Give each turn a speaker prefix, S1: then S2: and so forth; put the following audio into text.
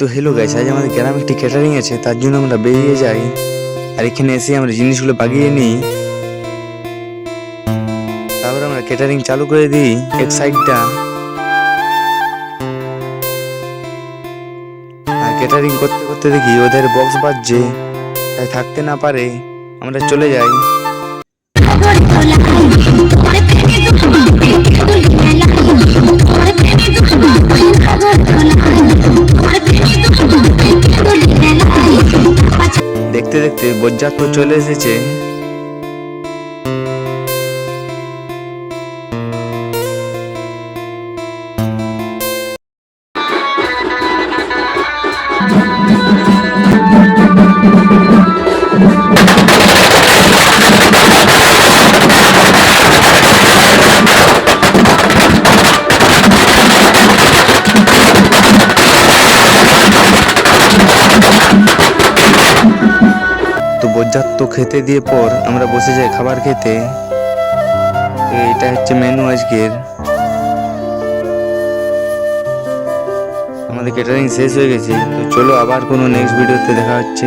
S1: তো hello guys, আজ আমাদের গ্রামে একটি ক্যাটারিং আছে, তার জন্য আমরা বেরিয়ে যাই। আর এখানে এসে আমরা জিনিসগুলো বাগিয়ে নিই। তারপর আমরা ক্যাটারিং চালু করে দিই এক সাইডটা। আর ক্যাটারিং করতে করতে দেখি ওদের বক্স বাজছে, তাই থাকতে না পারে আমরা চলে যাই। দেখতে দেখতে বরযাত্রী চলে এসেছে। তো বরযাত্রী খেতে দিয়ে পর আমরা বসে যাই খাবার খেতে। তো এটা হচ্ছে মেনু আজকের। আমাদের ক্যাটারিং শেষ হয়ে গেছে। তো চলো আবার কোনো নেক্সট ভিডিওতে দেখা হচ্ছে।